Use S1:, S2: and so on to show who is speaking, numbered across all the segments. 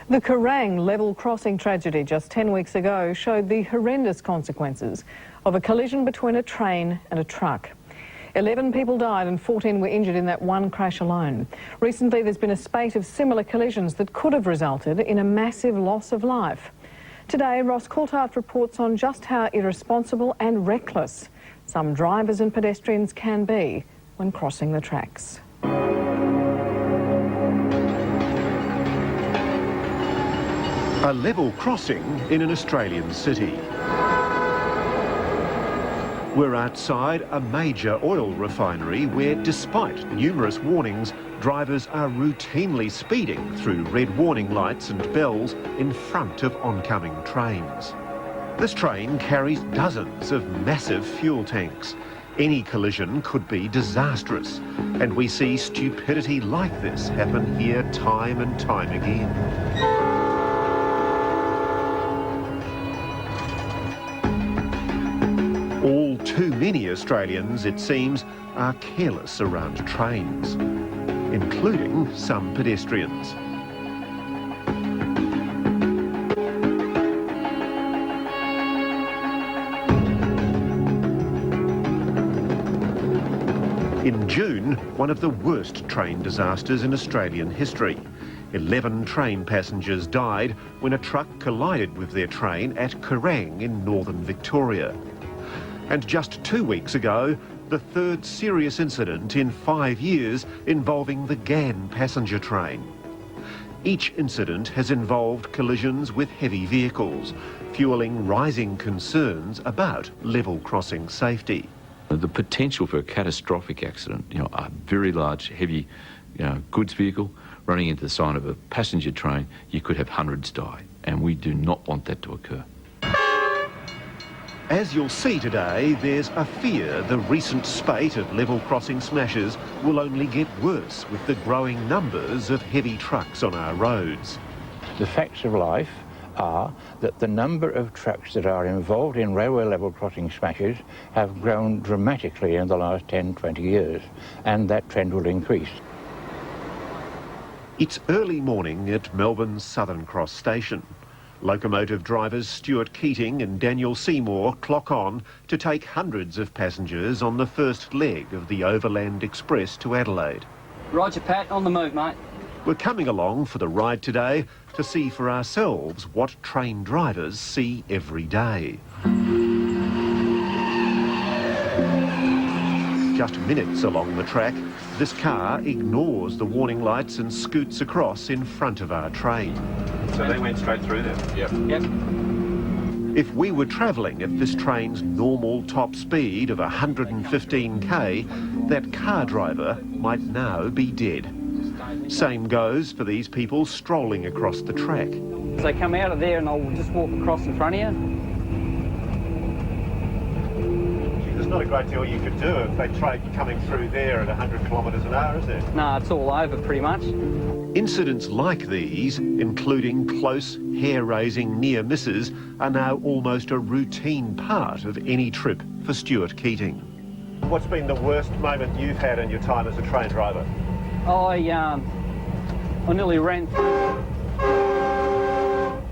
S1: The Kerrang level crossing tragedy just 10 weeks ago showed the horrendous consequences of a collision between a train and a truck. 11 people died and 14 were injured in that one crash alone. Recently, there's been a spate of similar collisions that could have resulted in a massive loss of life. Today, Ross Coulthart reports on just how irresponsible and reckless some drivers and pedestrians can be when crossing the tracks.
S2: A level crossing in an Australian city. We're outside a major oil refinery where, despite numerous warnings, drivers are routinely speeding through red warning lights and bells in front of oncoming trains. This train carries dozens of massive fuel tanks. Any collision could be disastrous, and we see stupidity like this happen here time and time again. All too many Australians, it seems, are careless around trains, including some pedestrians. In June, one of the worst train disasters in Australian history. 11 train passengers died when a truck collided with their train at Kerrang in northern Victoria. And just 2 weeks ago, the third serious incident in 5 years involving the Ghan passenger train. Each incident has involved collisions with heavy vehicles, fuelling rising concerns about level crossing safety.
S3: The potential for a catastrophic accident, a very large, heavy, goods vehicle running into the side of a passenger train, you could have hundreds die, and we do not want that to occur.
S2: As you'll see today, there's a fear the recent spate of level crossing smashes will only get worse with the growing numbers of heavy trucks on our roads.
S4: The facts of life are that the number of trucks that are involved in railway level crossing smashes have grown dramatically in the last 10-20 years, and that trend will increase.
S2: It's early morning at Melbourne's Southern Cross station. Locomotive drivers Stuart Keating and Daniel Seymour clock on to take hundreds of passengers on the first leg of the Overland Express to Adelaide.
S5: Roger, Pat, on the move, mate.
S2: We're coming along for the ride today to see for ourselves what train drivers see every day. Just minutes along the track, this car ignores the warning lights and scoots across in front of our train.
S6: So they went straight through them?
S5: Yep.
S2: If we were travelling at this train's normal top speed of 115k, that car driver might now be dead. Same goes for these people strolling across the track.
S5: So they come out of there and I'll just walk across in front of you.
S6: There's not a great deal you could do if they tried coming through there at 100 kilometres an hour, is there?
S5: No, it's all over pretty much.
S2: Incidents like these, including close, hair-raising near misses, are now almost a routine part of any trip for Stuart Keating.
S6: What's been the worst moment you've had in your time as a train driver?
S5: I nearly ran through.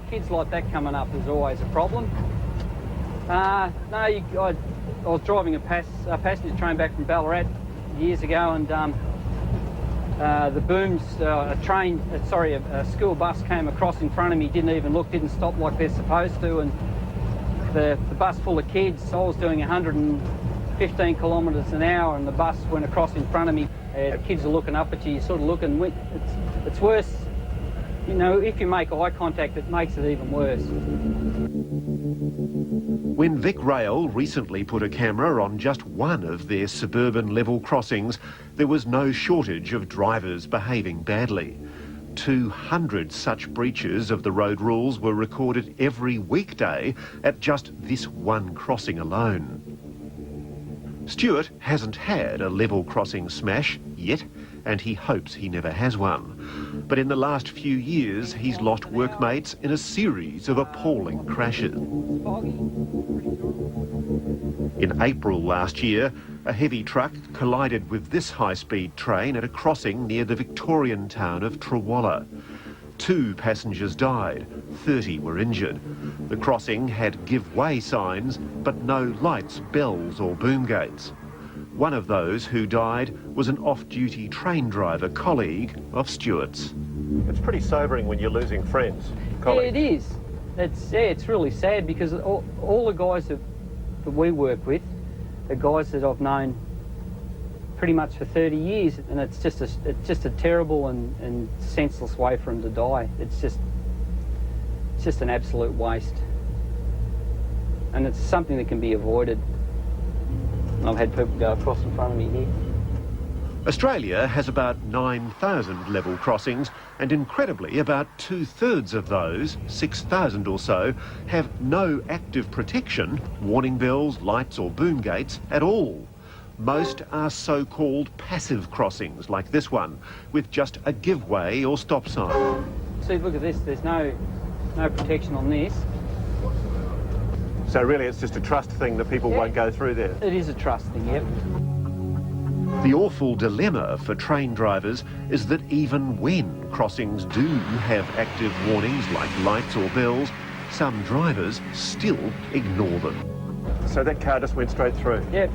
S5: Kids like that coming up is always a problem. I was driving a passenger train back from Ballarat years ago, and the booms, a school bus came across in front of me, didn't even look, didn't stop like they're supposed to, and the bus full of kids, I was doing 115 kilometres an hour, and the bus went across in front of me. The kids are looking up at you, you're sort of looking, it's worse. If you make eye contact, it makes it even worse.
S2: When Vic Rail recently put a camera on just one of their suburban level crossings, there was no shortage of drivers behaving badly. 200 such breaches of the road rules were recorded every weekday at just this one crossing alone. Stuart hasn't had a level crossing smash yet, and he hopes he never has one. But in the last few years, he's lost workmates in a series of appalling crashes. In April last year, a heavy truck collided with this high-speed train at a crossing near the Victorian town of Trawalla. 2 passengers died, 30 were injured. The crossing had give way signs, but no lights, bells or boom gates. One of those who died was an off-duty train driver colleague of Stuart's.
S6: It's pretty sobering when you're losing friends,
S5: Yeah,
S6: colleagues.
S5: it is. It's really sad because all the guys that we work with are guys that I've known pretty much for 30 years, and it's just a terrible and senseless way for them to die. It's just an absolute waste, and it's something that can be avoided. I've had people go across in front of me here.
S2: Australia has about 9,000 level crossings, and incredibly about 2/3 of those, 6,000 or so, have no active protection, warning bells, lights or boom gates at all. Most are so-called passive crossings, like this one, with just a give way or stop sign.
S5: See, look at this, there's no protection on this.
S6: So really it's just a trust thing that people won't go through there.
S5: It is a trust thing, yep.
S2: The awful dilemma for train drivers is that even when crossings do have active warnings like lights or bells, some drivers still ignore them.
S6: So that car just went straight through.
S5: Yep.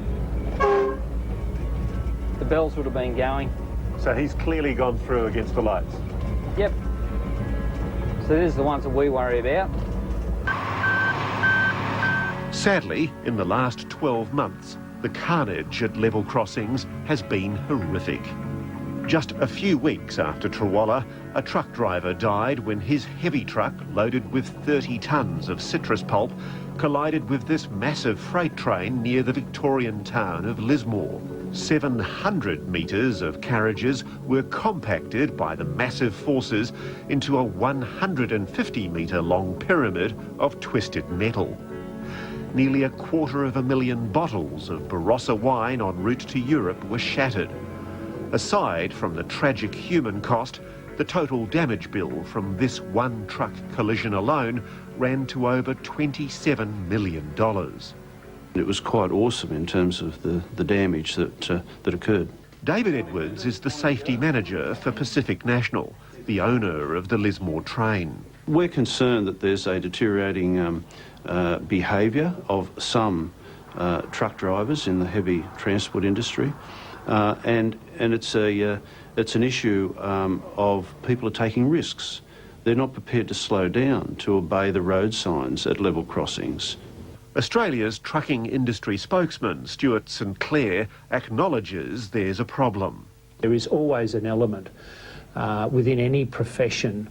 S5: The bells would have been going.
S6: So he's clearly gone through against the lights.
S5: Yep. So these are the ones that we worry about.
S2: Sadly, in the last 12 months, the carnage at level crossings has been horrific. Just a few weeks after Trawalla, a truck driver died when his heavy truck, loaded with 30 tonnes of citrus pulp, collided with this massive freight train near the Victorian town of Lismore. 700 metres of carriages were compacted by the massive forces into a 150-metre long pyramid of twisted metal. Nearly 250,000 bottles of Barossa wine en route to Europe were shattered. Aside from the tragic human cost, the total damage bill from this one truck collision alone ran to over $27 million.
S7: It was quite awesome in terms of the damage that occurred.
S2: David Edwards is the safety manager for Pacific National, the owner of the Lismore train.
S7: We're concerned that there's a deteriorating behaviour of some truck drivers in the heavy transport industry, and it's an issue of people are taking risks. They're not prepared to slow down to obey the road signs at level crossings.
S2: Australia's trucking industry spokesman, Stuart St Clair, acknowledges there's a problem.
S8: There is always an element within any profession,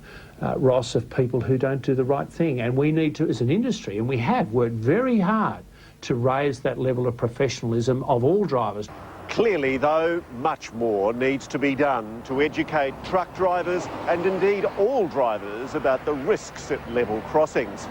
S8: Ross, of people who don't do the right thing. And we need to, as an industry, and we have worked very hard to raise that level of professionalism of all drivers.
S6: Clearly, though, much more needs to be done to educate truck drivers and indeed all drivers about the risks at level crossings.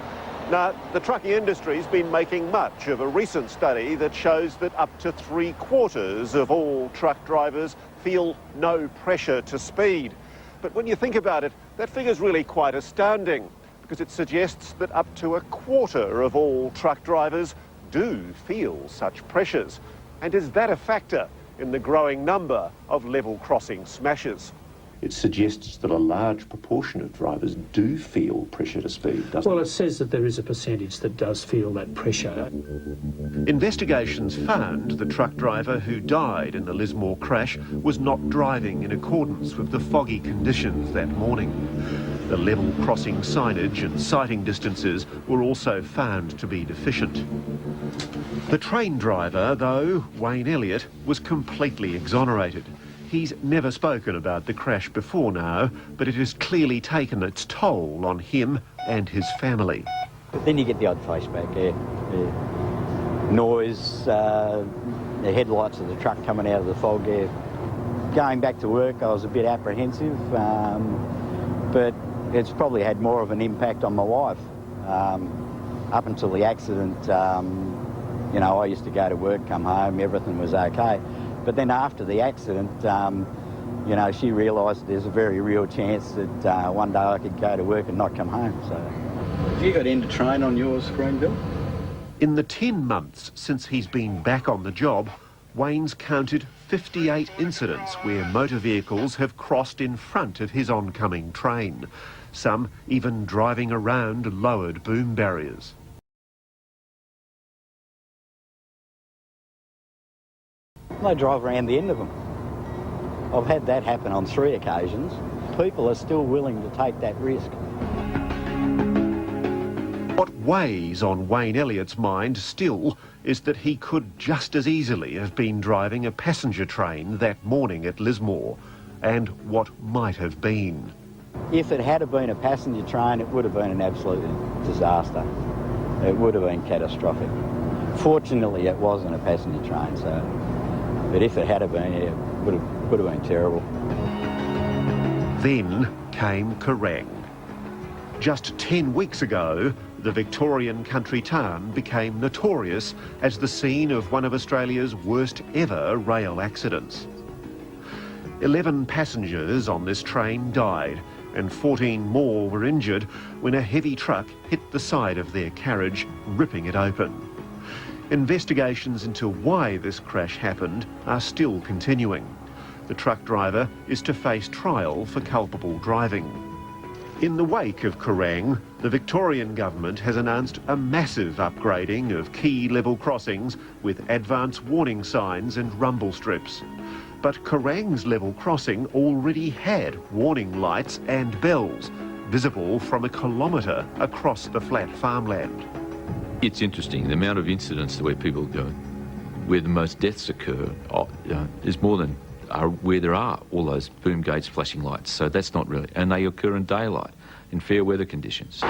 S6: Now, the trucking industry's been making much of a recent study that shows that up to 3/4 of all truck drivers feel no pressure to speed. But when you think about it, that figure's really quite astounding, because it suggests that up to 1/4 of all truck drivers do feel such pressures. And is that a factor in the growing number of level crossing smashes?
S9: It suggests that a large proportion of drivers do feel pressure to speed, doesn't it?
S8: Well, it says that there is a percentage that does feel that pressure.
S2: Investigations found the truck driver who died in the Lismore crash was not driving in accordance with the foggy conditions that morning. The level crossing signage and sighting distances were also found to be deficient. The train driver, though, Wayne Elliott, was completely exonerated. He's never spoken about the crash before now, but it has clearly taken its toll on him and his family.
S10: But then you get the odd face back there. Noise, the headlights of the truck coming out of the fog there. Going back to work, I was a bit apprehensive, but it's probably had more of an impact on my wife. Up until the accident, you know, I used to go to work, come home, everything was okay. But then after the accident, you know, she realised there's a very real chance that one day I could go to work and not come home. So, have you got into train on your screen, Bill?
S2: In the 10 months since he's been back on the job, Wayne's counted 58 incidents where motor vehicles have crossed in front of his oncoming train, some even driving around lowered boom barriers.
S10: They drive around the end of them. I've had that happen on 3 occasions. People are still willing to take that risk.
S2: What weighs on Wayne Elliott's mind still is that he could just as easily have been driving a passenger train that morning at Lismore, and what might have been.
S10: If it had been a passenger train, it would have been an absolute disaster. It would have been catastrophic. Fortunately, it wasn't a passenger train, but if it had been, it would have been terrible.
S2: Then came Kerrang. Just 10 weeks ago, the Victorian country town became notorious as the scene of one of Australia's worst ever rail accidents. 11 passengers on this train died and 14 more were injured when a heavy truck hit the side of their carriage, ripping it open. Investigations into why this crash happened are still continuing. The truck driver is to face trial for culpable driving. In the wake of Kerrang, the Victorian government has announced a massive upgrading of key level crossings with advanced warning signs and rumble strips. But Kerrang's level crossing already had warning lights and bells, visible from 1 kilometre across the flat farmland.
S3: It's interesting, the amount of incidents where people go, where the most deaths occur, is more than where there are all those boom gates flashing lights. So that's not really, and they occur in daylight, in fair weather conditions.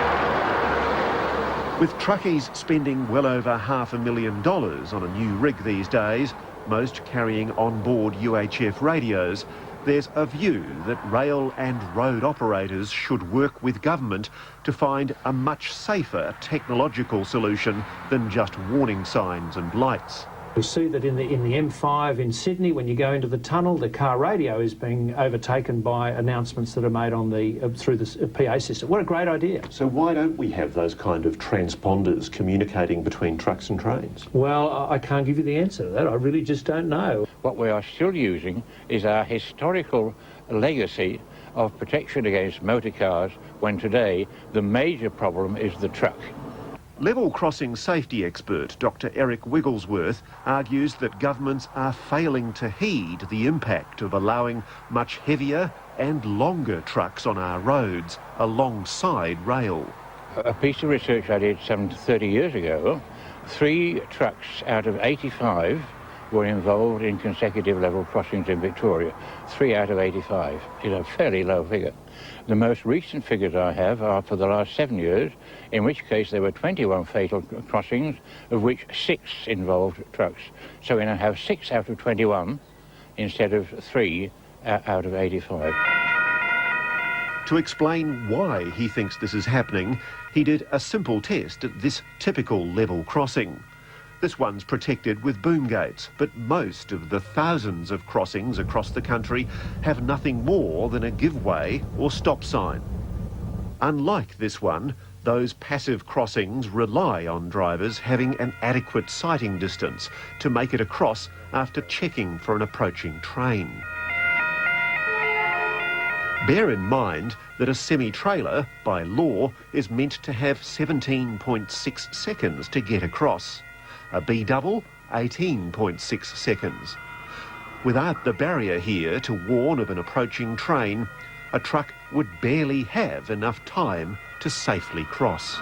S2: With truckies spending well over $500,000 on a new rig these days, most carrying on-board UHF radios, there's a view that rail and road operators should work with government to find a much safer technological solution than just warning signs and lights.
S8: We see that in the M5 in Sydney, when you go into the tunnel, the car radio is being overtaken by announcements that are made on through the PA system. What a great idea.
S9: So why don't we have those kind of transponders communicating between trucks and trains?
S8: Well, I can't give you the answer to that. I really just don't know.
S4: What we are still using is our historical legacy of protection against motor cars, when today the major problem is the truck.
S2: Level crossing safety expert Dr. Eric Wigglesworth argues that governments are failing to heed the impact of allowing much heavier and longer trucks on our roads alongside rail.
S4: A piece of research I did some 30 years ago, 3 trucks out of 85 were involved in consecutive level crossings in Victoria. 3 out of 85 is a fairly low figure. The most recent figures I have are for the last 7 years, in which case there were 21 fatal crossings, of which 6 involved trucks. So we now have 6 out of 21 instead of 3 out of 85.
S2: To explain why he thinks this is happening, he did a simple test at this typical level crossing. This one's protected with boom gates, but most of the thousands of crossings across the country have nothing more than a give-way or stop sign. Unlike this one, those passive crossings rely on drivers having an adequate sighting distance to make it across after checking for an approaching train. Bear in mind that a semi-trailer, by law, is meant to have 17.6 seconds to get across. A B-double, 18.6 seconds. Without the barrier here to warn of an approaching train, a truck would barely have enough time to safely cross.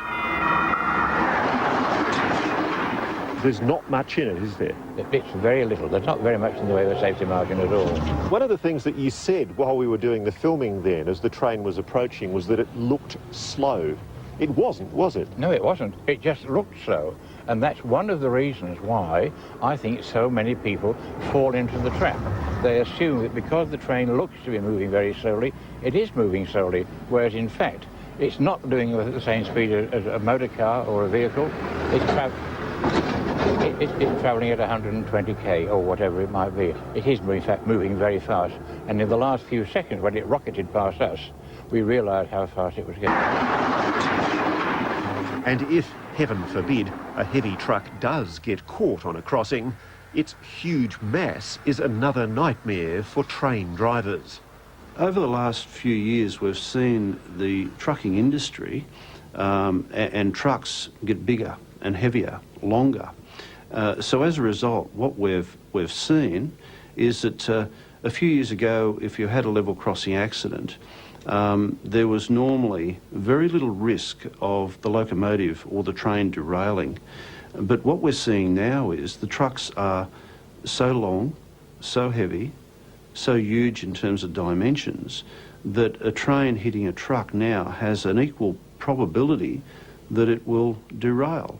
S2: There's not much in it, is there?
S4: It's very little. There's not very much in the way of a safety margin at all.
S6: One of the things that you said while we were doing the filming then, as the train was approaching, was that it looked slow. It wasn't, was it?
S4: No, it wasn't. It just looked slow. And that's one of the reasons why I think so many people fall into the trap. They assume that because the train looks to be moving very slowly, it is moving slowly, whereas in fact, it's not doing it at the same speed as a motor car or a vehicle. It's travelling at 120k or whatever it might be. It is, in fact, moving very fast. And in the last few seconds, when it rocketed past us, we realised how fast it was getting.
S2: And if, heaven forbid, a heavy truck does get caught on a crossing, its huge mass is another nightmare for train drivers.
S7: Over the last few years, we've seen the trucking industry and trucks get bigger and heavier, longer. So as a result, what we've seen is that a few years ago, if you had a level crossing accident, there was normally very little risk of the locomotive or the train derailing. But what we're seeing now is the trucks are so long, so heavy, so huge in terms of dimensions, that a train hitting a truck now has an equal probability that it will derail.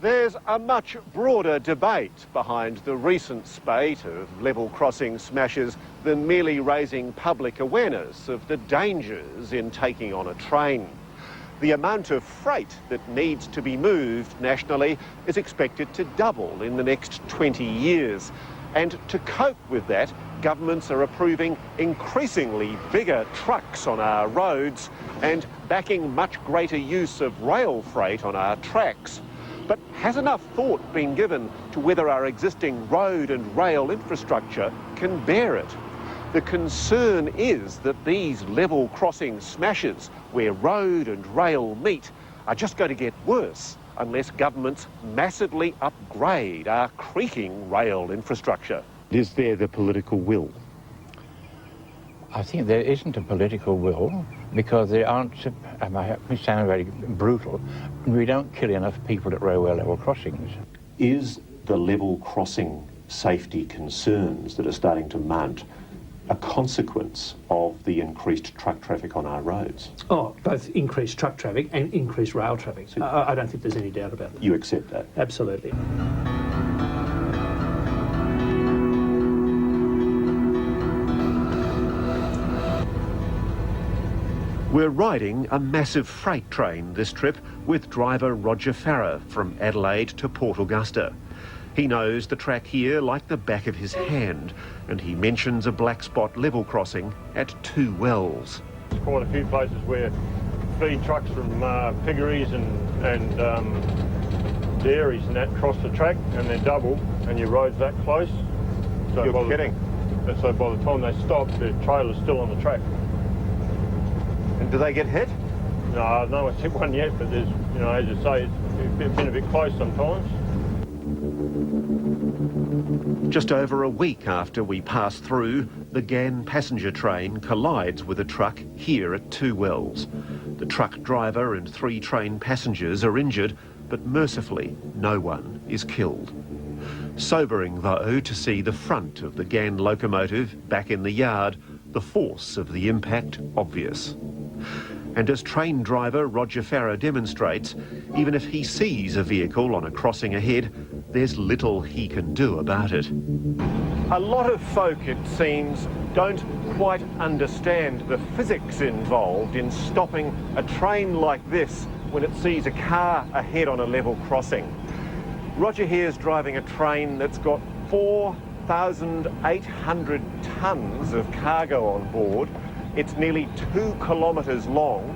S6: There's a much broader debate behind the recent spate of level crossing smashes than merely raising public awareness of the dangers in taking on a train. The amount of freight that needs to be moved nationally is expected to double in the next 20 years. And to cope with that, governments are approving increasingly bigger trucks on our roads and backing much greater use of rail freight on our tracks. But has enough thought been given to whether our existing road and rail infrastructure can bear it? The concern is that these level crossing smashes where road and rail meet are just going to get worse unless governments massively upgrade our creaking rail infrastructure.
S9: Is there the political will?
S4: I think there isn't a political will because there aren't, I may sound very brutal, we don't kill enough people at railway level crossings.
S9: Is the level crossing safety concerns that are starting to mount a consequence of the increased truck traffic on our roads?
S8: Oh, both increased truck traffic and increased rail traffic. I don't think there's any doubt about that.
S9: You accept that?
S8: Absolutely.
S2: We're riding a massive freight train this trip with driver Roger Farrer from Adelaide to Port Augusta. He knows the track here like the back of his hand, and he mentions a black spot level crossing at Two Wells.
S11: There's quite a few places where feed trucks from piggeries and dairies and that cross the track and they're double and your road's that close. So
S6: You're kidding?
S11: And so by the time they stop, the trailer's still on the track.
S6: And do they get hit?
S11: No, no one's hit one yet, but there's, you know, as you say, it's been a bit close sometimes.
S2: Just over a week after we pass through, the Ghan passenger train collides with a truck here at Two Wells. The truck driver and 3 train passengers are injured, but mercifully no one is killed. Sobering though to see the front of the Ghan locomotive back in the yard, the force of the impact obvious. And as train driver Roger Farrer demonstrates, even if he sees a vehicle on a crossing ahead, there's little he can do about it.
S6: A lot of folk, it seems, don't quite understand the physics involved in stopping a train like this when it sees a car ahead on a level crossing. Roger here's driving a train that's got 4,800 tonnes of cargo on board. It's nearly 2 kilometres long,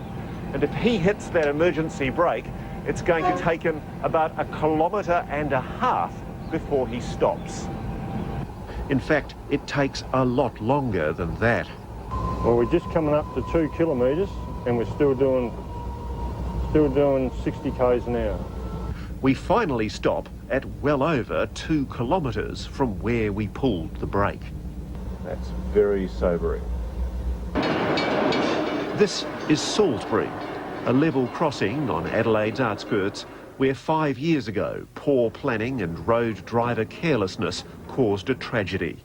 S6: and if he hits that emergency brake, it's going to take him about 1.5 kilometres before he stops.
S2: In fact, it takes a lot longer than that.
S11: Well, we're just coming up to 2 kilometres and we're still doing 60 k's an hour.
S2: We finally stop at well over 2 kilometres from where we pulled the brake.
S6: That's very sobering.
S2: This is Salisbury, a level crossing on Adelaide's outskirts where 5 years ago poor planning and road driver carelessness caused a tragedy.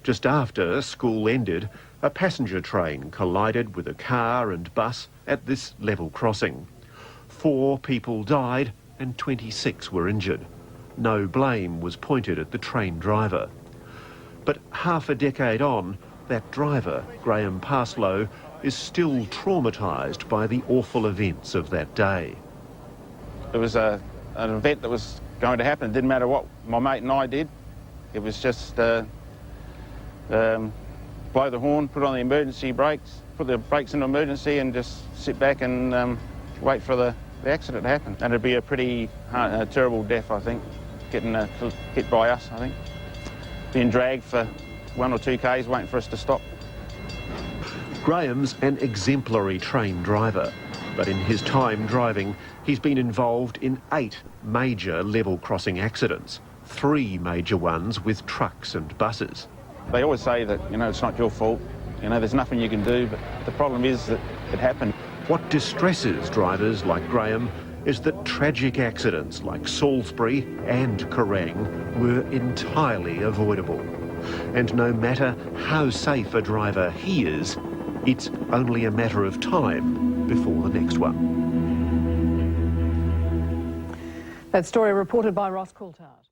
S2: Just after school ended, a passenger train collided with a car and bus at this level crossing. 4 people died and 26 were injured. No blame was pointed at the train driver. But half a decade on, that driver, Graham Parslow, is still traumatised by the awful events of that day.
S12: It was an event that was going to happen. It didn't matter what my mate and I did. It was just blow the horn, put on the emergency brakes, put the brakes into emergency and just sit back and wait for the accident to happen. And it'd be a pretty terrible death, I think, getting hit by us, I think. being dragged for 1 or 2 k's waiting for us to stop.
S2: Graham's an exemplary train driver, but in his time driving, he's been involved in 8 major level crossing accidents, 3 major ones with trucks and buses.
S12: They always say that, you know, it's not your fault, you know, there's nothing you can do, but the problem is that it happened.
S2: What distresses drivers like Graham is that tragic accidents like Salisbury and Kerrang were entirely avoidable. And no matter how safe a driver he is, it's only a matter of time before the next one.
S1: That story reported by Ross Coulthard.